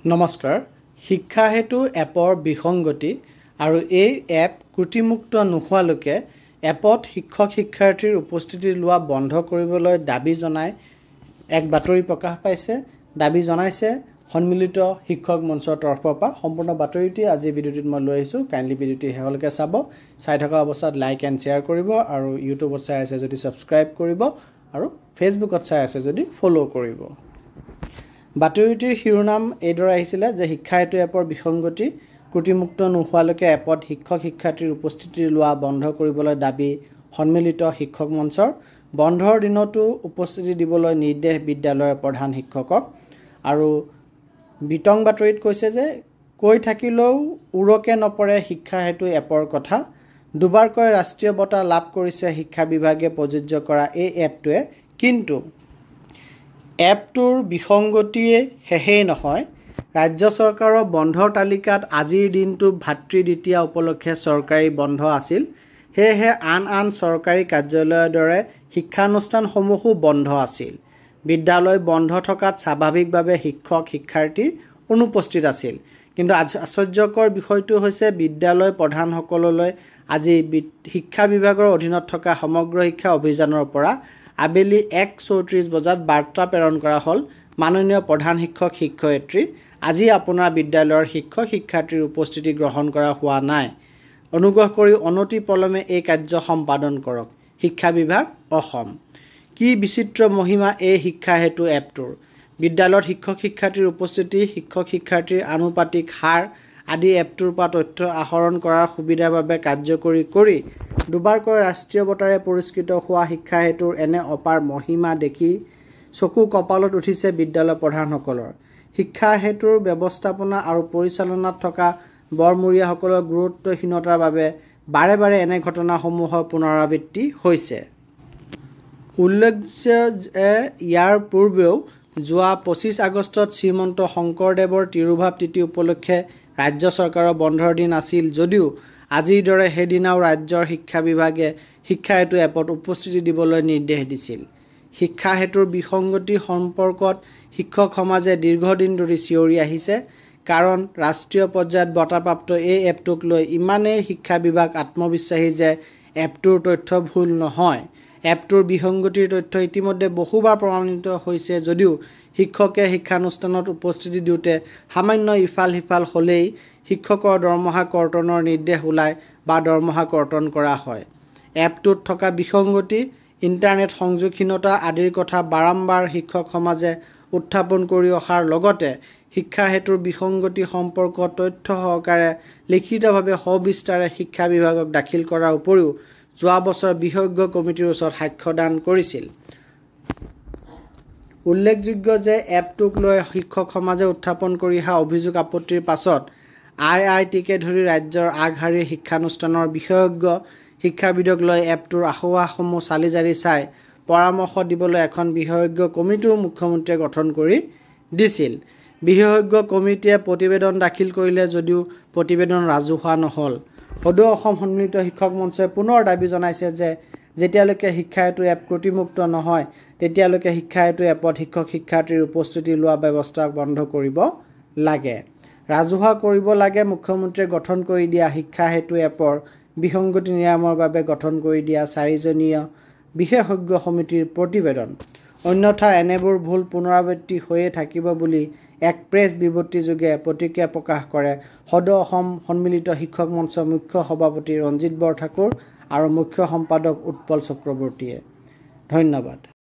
নমস্কাৰ শিক্ষা হেতু এপৰ বিসংগতি আৰু এই এপ ত্ৰুটিমুক্ত নোহোৱালৈকে এপত শিক্ষক শিক্ষাৰ্থীৰ উপস্থিতি লোৱা বন্ধ কৰিবলৈ দাবী জনাই এক বাতৰি প্ৰকাশ পাইছে দাবী জনাইছে সন্মিলিত শিক্ষক মঞ্চৰ তৰফৰ পৰা সম্পূৰ্ণ বাতৰিটি আজি ভিডিঅ'টিত মই লৈ আহিছোঁ কাইণ্ডলি ভিডিঅ'টি হেহলকে চাই থকা অৱস্থাত লাইক এণ্ড শ্বেয়াৰ কৰিব আৰু ইউটিউবত চাই আছে যদি ছাবস্ক্ৰাইব কৰিব আৰু ফেচবুকত চাই আছে যদি ফ'ল' কৰিব বাতৰিটিৰ শিৰোনাম এইদৰে আহিছিলে যে শিক্ষা হেতু এপৰ বিসংগতি ত্ৰুটিমুক্ত নোহোৱালৈকে এপত শিক্ষক শিক্ষাৰ্থীৰ উপস্থিতি লোৱা বন্ধ কৰিবলৈ দাবী সন্মিলিত শিক্ষক মঞ্চৰ বন্ধৰ দিনতো উপস্থিতি দিবলৈ নিৰ্দেশ বিদ্যালয়ৰ প্ৰধান শিক্ষকক আৰু বিতং বাতৰিত কৈছে যে কৈ থাকিলেও উৰকে নপৰে শিক্ষা হেতু এপৰ কথা দুবাৰকৈ ৰাষ্ট্ৰীয় বঁটা লাভ কৰিছে শিক্ষা বিভাগে প্ৰযোজ্য কৰা এই এপটোৱে কিন্তু এপটোৰ বিসংগতিয়ে হেহেই নহয় ৰাজ্য চৰকাৰৰ বন্ধৰ তালিকাত আজিৰ দিনটো ভাতৃ দ্বিতীয়া উপলক্ষে চৰকাৰী বন্ধ আছিল হেহে আন চৰকাৰী কাৰ্যালয়ৰ দৰে শিক্ষানুষ্ঠানসমূহো বন্ধ আছিল বিদ্যালয় বন্ধ থকাত স্বাভাৱিকভাৱে শিক্ষক শিক্ষাৰ্থী অনুপস্থিত আছিল কিন্তু আশ্চৰ্যকৰ বিষয়টো হৈছে বিদ্যালয় প্ৰধানসকললৈ আজি শিক্ষা বিভাগৰ অধীনত থকা সমগ্ৰ শিক্ষা অভিযানৰ পৰা আবেলি 1:34 বজাত বাৰ্তা প্ৰেৰণ কৰা হ'ল মাননীয় প্ৰধান শিক্ষক শিক্ষয়িত্ৰী আজি আপোনাৰ বিদ্যালয়ৰ শিক্ষক শিক্ষাৰ্থীৰ উপস্থিতি গ্ৰহণ কৰা হোৱা নাই অনুগ্ৰহ কৰি অনতি পলমে এই কাৰ্য সম্পাদন কৰক শিক্ষা বিভাগ অসম কি বিচিত্ৰ মহিমা এই শিক্ষা হেতু এপটোৰ বিদ্যালয়ত শিক্ষক শিক্ষাৰ্থীৰ উপস্থিতি শিক্ষক শিক্ষাৰ্থীৰ আনুপাতিক হাৰ আদি এপটোৰ পৰা তথ্য আহৰণ কৰাৰ সুবিধাৰ বাবে কাৰ্যকৰী কৰি দুবাৰকৈ ৰাষ্ট্ৰীয় বঁটাৰে পুৰস্কৃত হোৱা শিক্ষা হেতুৰ এনে অপাৰ মহিমা দেখি চকু কপালত উঠিছে বিদ্যালয় প্ৰধানসকলৰ শিক্ষা হেতুৰ ব্যৱস্থাপনা আৰু পৰিচালনাত থকা বৰমূৰীয়াসকলৰ গুৰুত্বহীনতাৰ বাবে বাৰে বাৰে এনে ঘটনাসমূহৰ পুনৰাবৃত্তি হৈছে উল্লেখ্য যে ইয়াৰ পূৰ্বেও যোৱা 25 আগষ্টত শ্ৰীমন্ত শংকৰদেৱৰ তিৰুভাৱ তিথি উপলক্ষে ৰাজ্য চৰকাৰৰ বন্ধৰ দিন আছিল যদিও আজিৰ দৰে সেইদিনাও ৰাজ্যৰ শিক্ষা বিভাগে শিক্ষা হেতু এপত উপস্থিতি দিবলৈ নিৰ্দেশ দিছিল শিক্ষা হেতুৰ বিসংগতি সম্পৰ্কত শিক্ষক সমাজে দীৰ্ঘদিন ধৰি চিঞৰি আহিছে কাৰণ ৰাষ্ট্ৰীয় পৰ্যায়ত বঁটাপ্ৰাপ্ত এই এপটোক লৈ ইমানেই শিক্ষা বিভাগ আত্মবিশ্বাসী যে এপটোৰ তথ্য ভুল নহয় এপটোৰ বিসংগতিৰ তথ্য ইতিমধ্যে বহুবাৰ প্ৰমাণিত হৈছে যদিও শিক্ষকে শিক্ষানুষ্ঠানত উপস্থিতি দিওঁতে সামান্য ইফাল সিফাল হ'লেই শিক্ষকৰ দৰমহা কৰ্তনৰ নিৰ্দেশ ওলায় বা দৰমহা কৰ্তন কৰা হয় এপটোত থকা বিসংগতি ইণ্টাৰনেট সংযোগহীনতা আদিৰ কথা বাৰম্বাৰ শিক্ষক সমাজে উত্থাপন কৰি অহাৰ লগতে শিক্ষা হেতুৰ বিসংগতি সম্পৰ্কত তথ্য সহকাৰে লিখিতভাৱে সবিস্তাৰে শিক্ষা বিভাগক দাখিল কৰাৰ উপৰিও যোৱা বছৰ বিশেষজ্ঞ কমিটিৰ ওচৰত সাক্ষ্যদান কৰিছিল উল্লেখযোগ্য যে এপটোক লৈ শিক্ষক সমাজে উত্থাপন কৰি অহা অভিযোগ আপত্তিৰ পাছত IITকে ধৰি ৰাজ্যৰ আগশাৰীৰ শিক্ষানুষ্ঠানৰ বিশেষজ্ঞ শিক্ষাবিদক লৈ এপটোৰ আখোৱাসমূহ চালি জাৰি চাই পৰামৰ্শ দিবলৈ এখন বিশেষজ্ঞ কমিটিও মুখ্যমন্ত্ৰীয়ে গঠন কৰি দিছিল বিশেষজ্ঞ কমিটিয়ে প্ৰতিবেদন দাখিল কৰিলে যদিও প্ৰতিবেদন ৰাজহুৱা নহ'ল সদৌ অসম সন্মিলিত শিক্ষক মঞ্চই পুনৰ দাবী জনাইছে যে যেতিয়ালৈকে শিক্ষা হেতু এপ ত্ৰুটিমুক্ত নহয় তেতিয়ালৈকে শিক্ষা হেতু এপত শিক্ষক শিক্ষাৰ্থীৰ উপস্থিতি লোৱা ব্যৱস্থা বন্ধ কৰিব লাগে ৰাজহুৱা কৰিব লাগে মুখ্যমন্ত্ৰীয়ে গঠন কৰি দিয়া শিক্ষা হেতু এপৰ বিসংগতি নিৰাময়ৰ বাবে গঠন কৰি দিয়া 4জনীয়া বিশেষজ্ঞ সমিতিৰ প্ৰতিবেদন অন্যথা এনেবোৰ ভুল পুনৰাবৃত্তি হৈয়ে থাকিব বুলি এক প্ৰেছ বিবৃতিযোগে প্ৰতিক্ৰিয়া প্ৰকাশ কৰে সদৌ অসম সন্মিলিত শিক্ষক মঞ্চৰ মুখ্য সভাপতি ৰঞ্জিত বৰঠাকুৰ আৰু মুখ্য সম্পাদক উৎপল চক্ৰৱৰ্তীয়ে ধন্যবাদ